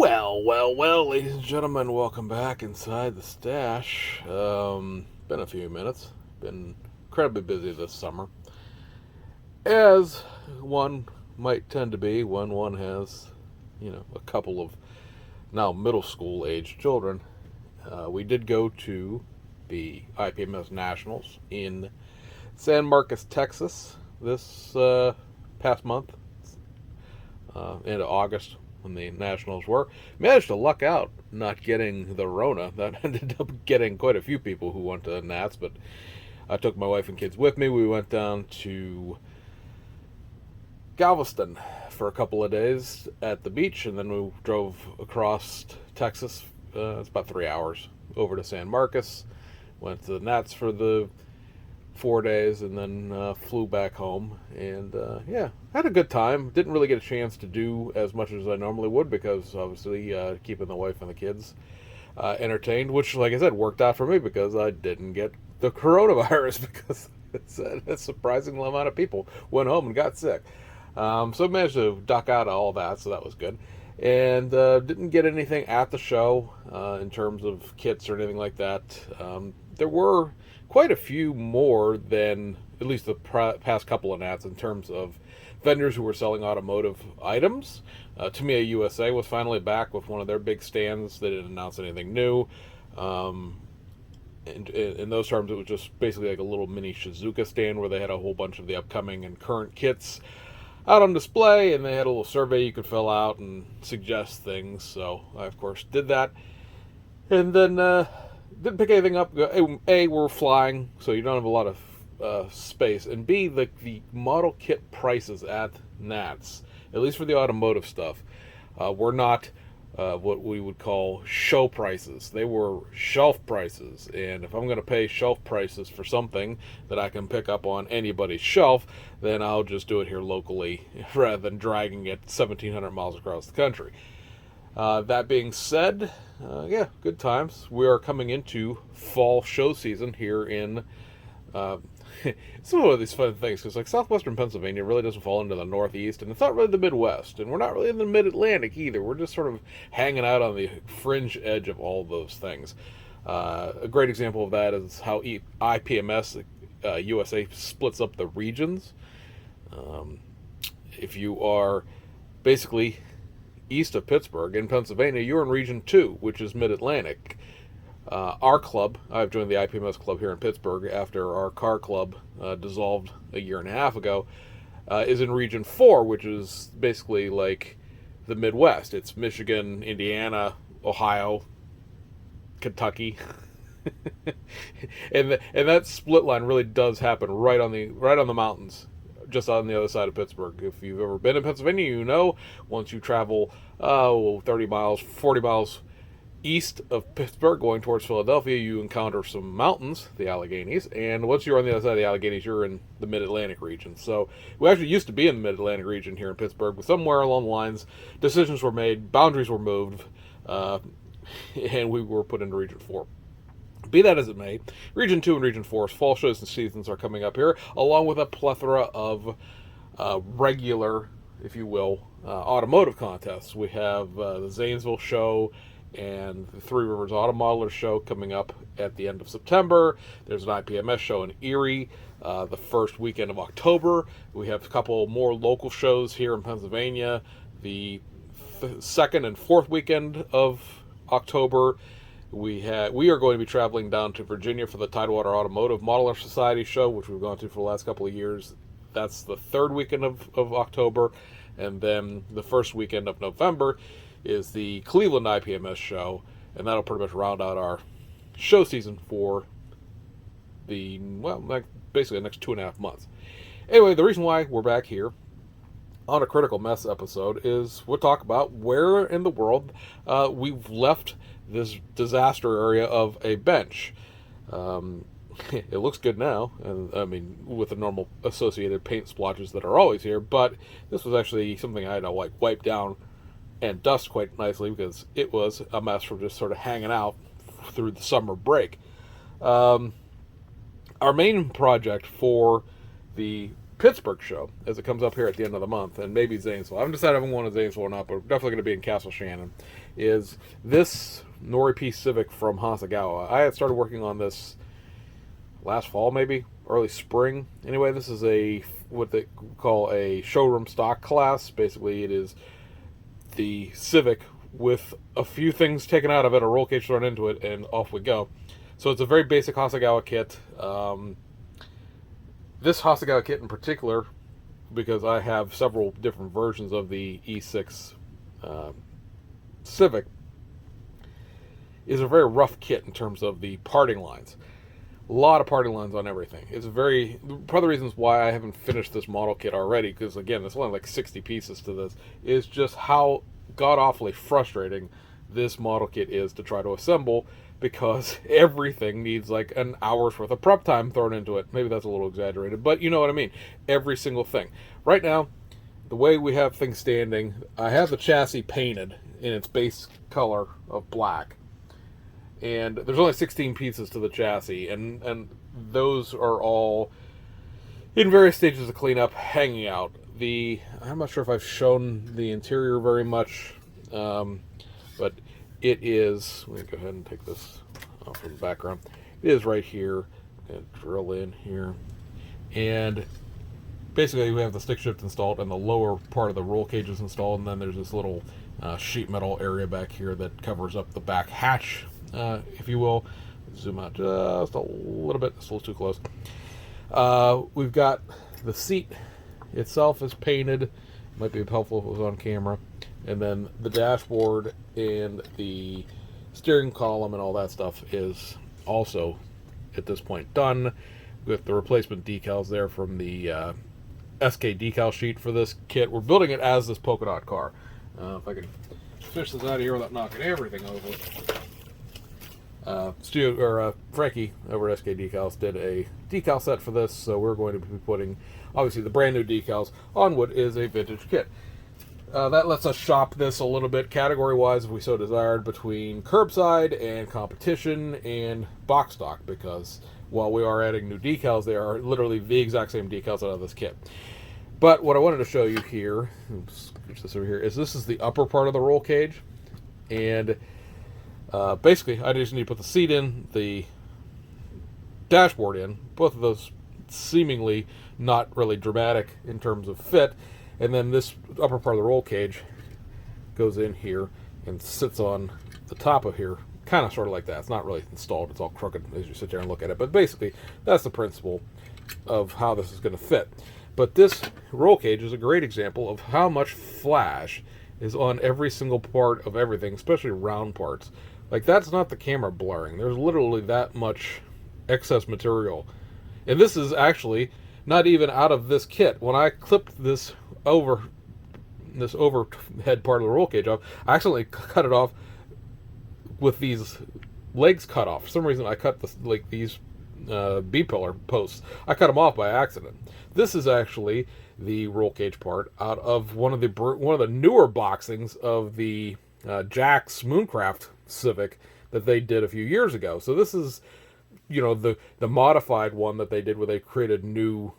Well, ladies and gentlemen, welcome back inside the stash. Been a few minutes. Been incredibly busy this summer, as one might tend to be when one has, a couple of now middle school age children. We did go to the IPMS Nationals in San Marcos, Texas, this past month, into August when the Nationals were. Managed to luck out not getting the Rona. That ended up getting quite a few people who went to Nats, but I took my wife and kids with me. We went down to Galveston for a couple of days at the beach, and then we drove across Texas. It's about 3 hours over to San Marcos. Went to the Nats for the 4 days, and then flew back home. And had a good time. Didn't really get a chance to do as much as I normally would because obviously keeping the wife and the kids entertained, which, like I said, worked out for me because I didn't get the coronavirus because a surprising amount of people went home and got sick. So I managed to duck out of all that, so that was good. And didn't get anything at the show in terms of kits or anything like that. There were quite a few more than at least the past couple of Nats in terms of vendors who were selling automotive items. Tamiya USA was finally back with one of their big stands. They didn't announce anything new. In those terms, it was just basically like a little mini Shizuka stand where they had a whole bunch of the upcoming and current kits out on display, and they had a little survey you could fill out and suggest things. So I, of course, did that. And then didn't pick anything up. A, we're flying, so you don't have a lot of space. And B, the model kit prices at Nats, at least for the automotive stuff, were not what we would call show prices. They were shelf prices. And if I'm going to pay shelf prices for something that I can pick up on anybody's shelf, then I'll just do it here locally rather than dragging it 1,700 miles across the country. That being said, good times. We are coming into fall show season here in it's one of these fun things because like southwestern Pennsylvania really doesn't fall into the Northeast, and it's not really the Midwest, and we're not really in the Mid-Atlantic either. We're just sort of hanging out on the fringe edge of all those things. A great example of that is how IPMS USA splits up the regions. If you are basically east of Pittsburgh in Pennsylvania, you're in Region 2, which is Mid-Atlantic. Our club, I've joined the IPMS club here in Pittsburgh after our car club dissolved a year and a half ago, is in Region 4, which is basically like the Midwest. It's Michigan, Indiana, Ohio, Kentucky. and that split line really does happen right on the mountains, just on the other side of Pittsburgh. If you've ever been in Pennsylvania, you know once you travel 30 miles, 40 miles east of Pittsburgh going towards Philadelphia, you encounter some mountains, the Alleghenies, and once you're on the other side of the Alleghenies, you're in the Mid-Atlantic region. So we actually used to be in the Mid-Atlantic region here in Pittsburgh, but somewhere along the lines, decisions were made, boundaries were moved, and we were put into Region 4. Be that as it may, Region 2 and Region 4's fall shows and seasons are coming up here, along with a plethora of regular, if you will, automotive contests. We have the Zanesville show and the Three Rivers Auto Modeler show coming up at the end of September. There's an IPMS show in Erie the first weekend of October. We have a couple more local shows here in Pennsylvania the second and fourth weekend of October. We are going to be traveling down to Virginia for the Tidewater Automotive Modeler Society show, which we've gone to for the last couple of years. That's the third weekend of October. And then the first weekend of November is the Cleveland IPMS show, and that'll pretty much round out our show season for basically the next 2.5 months. Anyway, the reason why we're back here on a Critical Mess episode is we'll talk about where in the world we've left this disaster area of a bench. It looks good now, and I mean with the normal associated paint splotches that are always here, but this was actually something I had to wipe down and dust quite nicely because it was a mess from just sort of hanging out through the summer break. Our main project for the Pittsburgh show, as it comes up here at the end of the month, and maybe Zanesville. I haven't decided if I'm going to Zanesville or not, but we're definitely going to be in Castle Shannon. Is this Nori P Civic from Hasegawa? I had started working on this last fall, maybe early spring. Anyway, this is a what they call a showroom stock class. Basically, it is the Civic with a few things taken out of it, a roll cage thrown into it, and off we go. So it's a very basic Hasegawa kit. This Hasegawa kit in particular, because I have several different versions of the E6 Civic, is a very rough kit in terms of the parting lines. A lot of parting lines on everything. It's very, part of the reasons why I haven't finished this model kit already, because again, there's only like 60 pieces to this, is just how god-awfully frustrating this model kit is to try to assemble, because everything needs like an hour's worth of prep time thrown into it. Maybe that's a little exaggerated, but you know what I mean. Every single thing. Right now, the way we have things standing, I have the chassis painted in its base color of black. And there's only 16 pieces to the chassis, and those are all in various stages of cleanup, hanging out. I'm not sure if I've shown the interior very much, but it is. Let me go ahead and take this off from the background. It is right here, and drill in here, and basically we have the stick shift installed, and the lower part of the roll cage is installed, and then there's this little sheet metal area back here that covers up the back hatch, if you will. Zoom out just a little bit. It's a little too close. We've got the seat itself is painted. Might be helpful if it was on camera. And then the dashboard and the steering column and all that stuff is also at this point done, with the replacement decals there from the SK decal sheet for this kit. We're building it as this polka dot car. If I can fish this out of here without knocking everything over. Frankie over at SK Decals did a decal set for this, so we're going to be putting obviously the brand new decals on what is a vintage kit. That lets us shop this a little bit category wise, if we so desired, between curbside and competition and box stock, because while we are adding new decals, they are literally the exact same decals out of this kit. But what I wanted to show you here, switch this over here, is this is the upper part of the roll cage, and basically, I just need to put the seat in, the dashboard in, both of those seemingly not really dramatic in terms of fit, and then this upper part of the roll cage goes in here and sits on the top of here, kind of sort of like that. It's not really installed, it's all crooked as you sit there and look at it, but basically, that's the principle of how this is going to fit. But this roll cage is a great example of how much flash is on every single part of everything, especially round parts. Like, that's not the camera blurring. There's literally that much excess material. And this is actually not even out of this kit. When I clipped this overhead part of the roll cage off, I accidentally cut it off with these legs cut off. For some reason, I cut these B-pillar posts. I cut them off by accident. This is actually the roll cage part out of one of the newer boxings of the Jack's Mooncraft Civic that they did a few years ago. So this is, you know, the modified one that they did, where they created new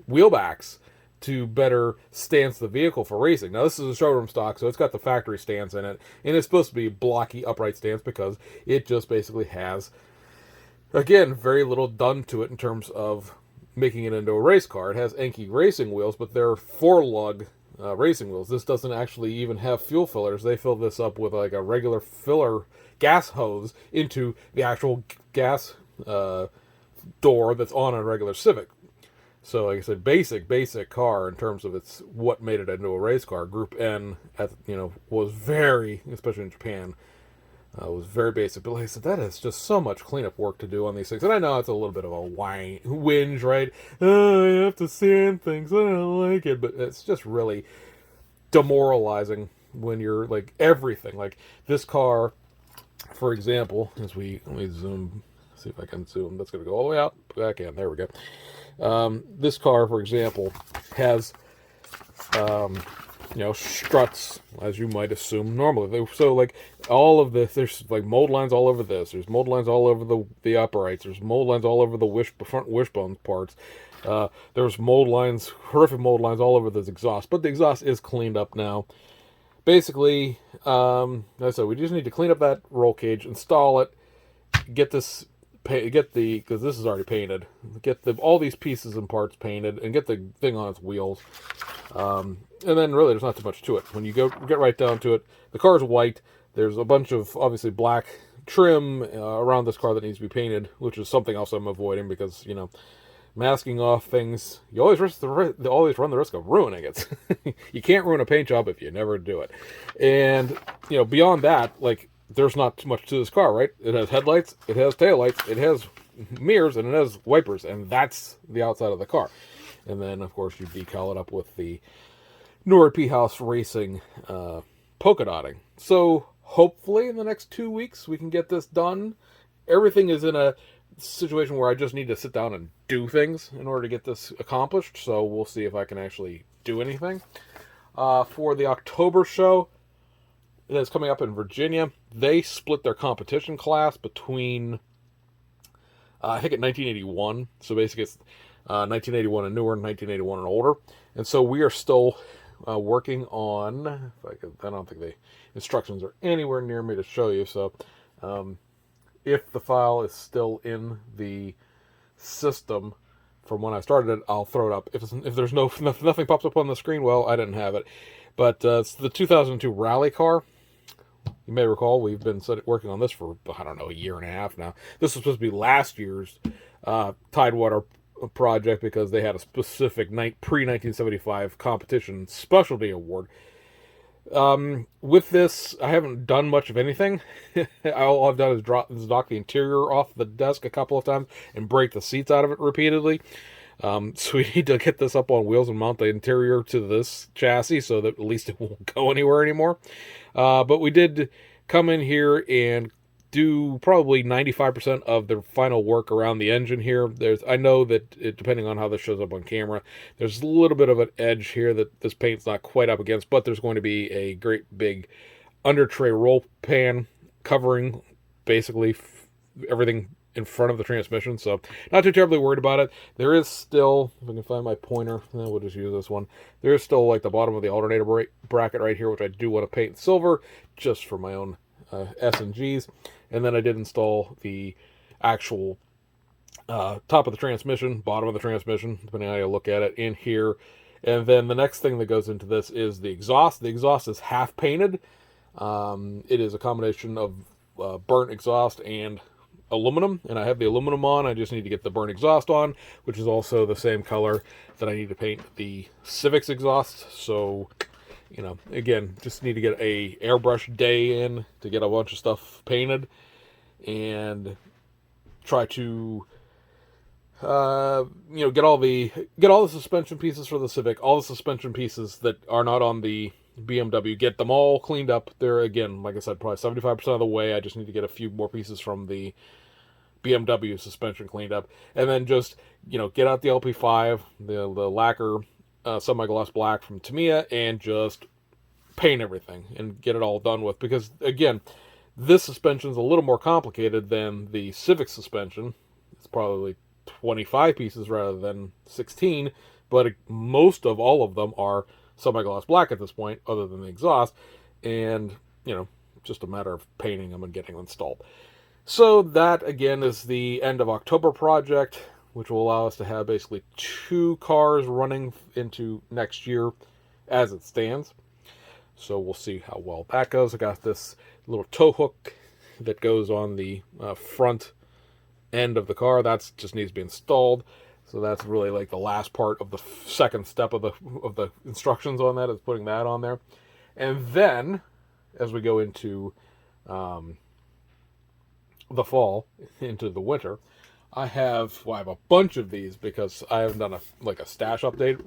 wheelbacks to better stance the vehicle for racing. Now, this is a showroom stock, so it's got the factory stance in it, and it's supposed to be blocky upright stance because it just basically has, again, very little done to it in terms of making it into a race car. It has Enki racing wheels, but they're 4-lug racing wheels. This doesn't actually even have fuel fillers. They fill this up with like a regular filler gas hose into the actual gas door that's on a regular Civic. So like I said, basic car in terms of its what made it into a race car. Group N, was very, especially in Japan, was very basic. But like I said, that is just so much cleanup work to do on these things. And I know it's a little bit of a whinge, right? Oh, I have to sand things. I don't like it. But it's just really demoralizing when you're like everything. Like this car, for example, let me zoom, see if I can zoom. That's going to go all the way out. Back in. There we go. This car, for example, has struts, as you might assume normally. So like all of this, there's like mold lines all over this. There's mold lines all over the uprights. There's mold lines all over the front wishbone parts. There's mold lines, horrific mold lines all over this exhaust, but the exhaust is cleaned up now. Basically, like I said, we just need to clean up that roll cage, install it, get this, because this is already painted, get all these pieces and parts painted, and get the thing on its wheels. And then really, there's not too much to it. When you get right down to it, the car's white. There's a bunch of obviously black trim around this car that needs to be painted, which is something else I'm avoiding because masking off things, you always always run the risk of ruining it. You can't ruin a paint job if you never do it. And beyond that, like, there's not too much to this car, right? It has headlights, it has taillights, it has mirrors, and it has wipers, and that's the outside of the car. And then, of course, you decal it up with the Nori P House Racing polka dotting. So hopefully in the next 2 weeks we can get this done. Everything is in a situation where I just need to sit down and do things in order to get this accomplished. So we'll see if I can actually do anything. For the October show that's coming up in Virginia, they split their competition class between I think at 1981. So basically it's 1981 and newer, 1981 and older. And so we are still working on, I don't think the instructions are anywhere near me to show you. So if the file is still in the system from when I started it, I'll throw it up. If there's nothing pops up on the screen, well, I didn't have it. But it's the 2002 rally car. You may recall we've been working on this for, I don't know, a year and a half now. This was supposed to be last year's Tidewater project because they had a specific pre-1975 competition specialty award. With this, I haven't done much of anything. All I've done is knock the interior off the desk a couple of times and break the seats out of it repeatedly. So we need to get this up on wheels and mount the interior to this chassis so that at least it won't go anywhere anymore. But we did come in here and do probably 95% of the final work around the engine here. I know that depending on how this shows up on camera, there's a little bit of an edge here that this paint's not quite up against, but there's going to be a great big under tray roll pan covering basically everything in front of the transmission, so not too terribly worried about it. There is still, if I can find my pointer, we'll just use this one. There is still like the bottom of the alternator bracket right here, which I do want to paint silver just for my own S&Gs. And then I did install the actual top of the transmission, bottom of the transmission, depending on how you look at it, in here. And then the next thing that goes into this is the exhaust. The exhaust is half painted. It is a combination of burnt exhaust and aluminum, and I have the aluminum on. I just need to get the burnt exhaust on, which is also the same color that I need to paint the Civic's exhaust. So, again, just need to get a airbrush day in to get a bunch of stuff painted and try to get all the suspension pieces for the Civic, all the suspension pieces that are not on the BMW, get them all cleaned up. They're, again, like I said, probably 75% of the way. I just need to get a few more pieces from the BMW suspension cleaned up, and then just get out the LP5, the lacquer semi-gloss black from Tamiya, and just paint everything and get it all done with. Because again, this suspension is a little more complicated than the Civic suspension. It's probably 25 pieces rather than 16, but most of all of them are semi-gloss black at this point, other than the exhaust, and just a matter of painting them and getting them installed. So that, again, is the end of October project, which will allow us to have basically 2 cars running into next year as it stands. So we'll see how well that goes. I got this little tow hook that goes on the front end of the car. That just needs to be installed. So that's really like the last part of the second step of the instructions on that, is putting that on there. And then, as we go into the fall, into the winter, I have a bunch of these because I haven't done a stash update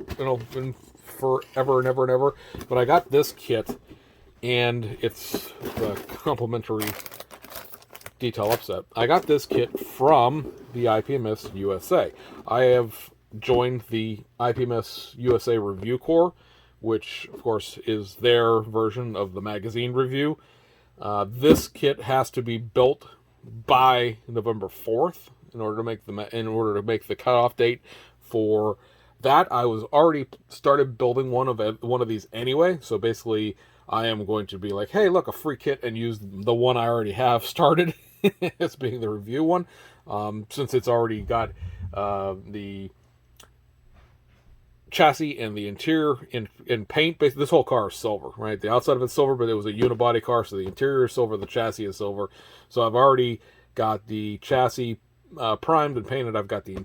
in forever and ever and ever. But I got this kit, and it's the complimentary detail upset. I got this kit from the IPMS USA. I have joined the IPMS USA Review Corps, which of course is their version of the magazine review. This kit has to be built by November 4th in order to make the cutoff date for that. I was already started building one of these anyway, so basically I am going to be like, hey, look, a free kit, and use the one I already have started as being the review one, since it's already got the chassis and the interior in paint. Basically, this whole car is silver, right? The outside of it's silver, but it was a unibody car, so the interior is silver, the chassis is silver. So I've already got the chassis primed and painted. I've got the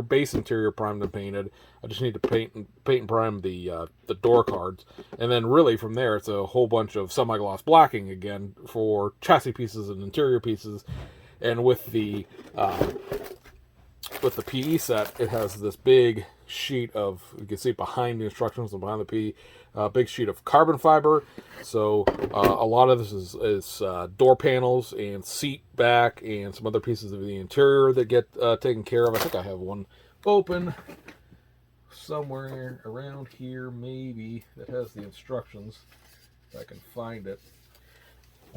base interior primed and painted. I just need to paint and prime the door cards, and then really from there it's a whole bunch of semi-gloss blacking again for chassis pieces and interior pieces. And with the PE set, it has this big sheet of, you can see behind the instructions and behind the PE, big sheet of carbon fiber. So a lot of this is door panels and seat back and some other pieces of the interior that get taken care of. I think I have one open somewhere around here, maybe, that has the instructions, if I can find it.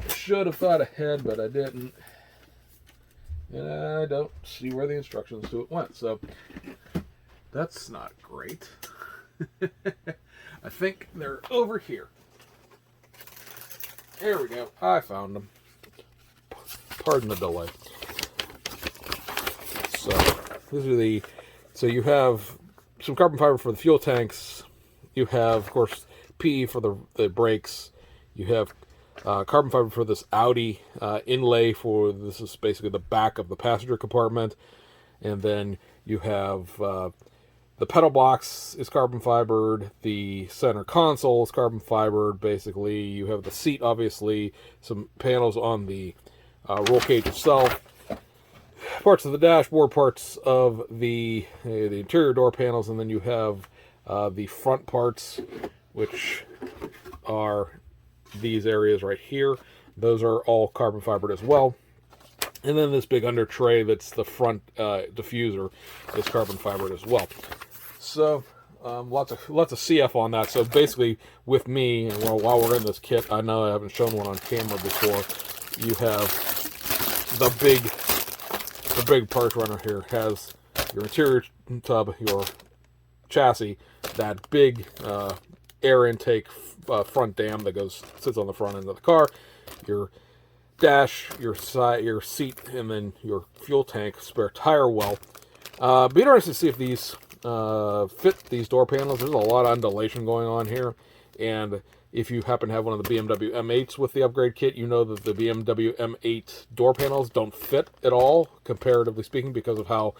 I should have thought ahead, but I didn't. And I don't see where the instructions to it went, so that's not great. I think they're over here. There we go. I found them. Pardon the delay. So these are so you have some carbon fiber for the fuel tanks. You have, of course, PE for the brakes. You have carbon fiber for this Audi inlay this is basically the back of the passenger compartment. And then you have the pedal box is carbon fibered. The center console is carbon fibered. Basically, you have the seat, obviously, some panels on the roll cage itself, parts of the dashboard, parts of the interior door panels, and then you have the front parts, which are these areas right here. Those are all carbon fibered as well. And then this big under tray that's the front diffuser is carbon fibered as well. So lots of CF on that. So basically, with me, and while we're in this kit, I know I haven't shown one on camera before. You have the big part runner here has your interior tub, your chassis, that big air intake front dam that sits on the front end of the car, your dash, your side, your seat, and then your fuel tank, spare tire well. Be interested to see if these fit these door panels. There's a lot of undulation going on here, and if you happen to have one of the BMW M8s with the upgrade kit, you know that the BMW M8 door panels don't fit at all, comparatively speaking, because of how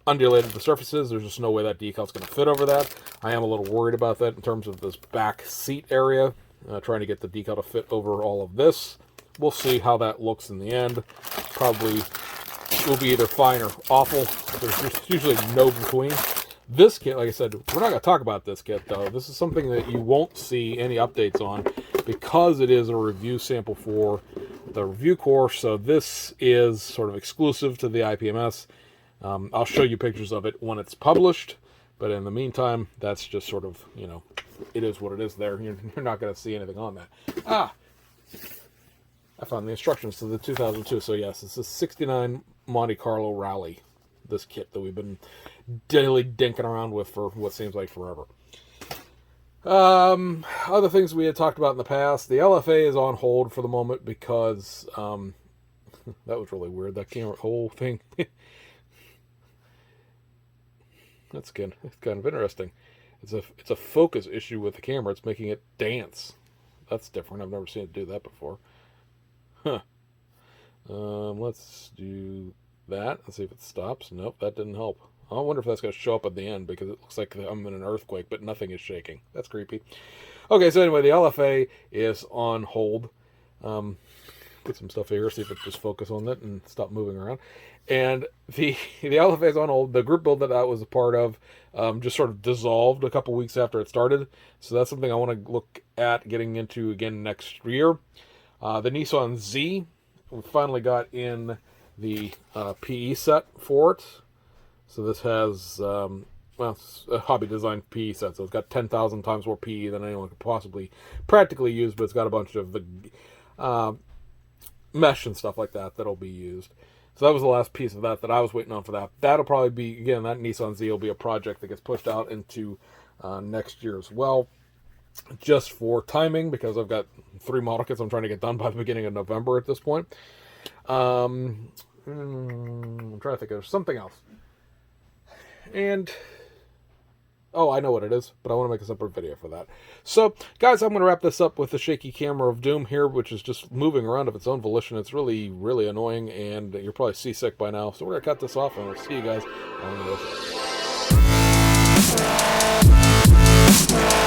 undulated the surface is. There's just no way that decal is going to fit over that. I am a little worried about that in terms of this back seat area, trying to get the decal to fit over all of this. We'll see how that looks in the end. Probably will be either fine or awful. There's usually no between. This kit, like I said, we're not going to talk about this kit, though. This is something that you won't see any updates on because it is a review sample for the review course. So this is sort of exclusive to the IPMS. I'll show you pictures of it when it's published. But in the meantime, that's just sort of, it is what it is there. You're not going to see anything on that. I found the instructions to the 2002. So yes, this is 69 Monte Carlo Rally. This kit that we've been daily dinking around with for what seems like forever. Other things we had talked about in the past. The LFA is on hold for the moment because that was really weird. That camera whole thing. That's kind of interesting. It's a focus issue with the camera. It's making it dance. That's different. I've never seen it do that before. Huh. Let's do that. Let's see if it stops. Nope, that didn't help. I wonder if that's going to show up at the end because it looks like I'm in an earthquake, but nothing is shaking. That's creepy. Okay, so anyway, the LFA is on hold. Put some stuff here, see if it just focus on it and stop moving around. And the LFA is on hold. The group build that I was a part of just sort of dissolved a couple weeks after it started. So that's something I want to look at getting into again next year. The Nissan Z, we finally got in the PE set for it. So this has, it's a hobby design PE set, so it's got 10,000 times more PE than anyone could possibly practically use, but it's got a bunch of mesh and stuff like that that'll be used. So that was the last piece of that I was waiting on for that. That'll probably be, again, that Nissan Z will be a project that gets pushed out into next year as well, just for timing, because I've got 3 model kits I'm trying to get done by the beginning of November at this point. I'm trying to think of something else. And oh, I know what it is, but I want to make a separate video for that. So, guys, I'm going to wrap this up with the shaky camera of doom here, which is just moving around of its own volition. It's really, really annoying, and you're probably seasick by now. So we're going to cut this off, and we'll see you guys on the other side.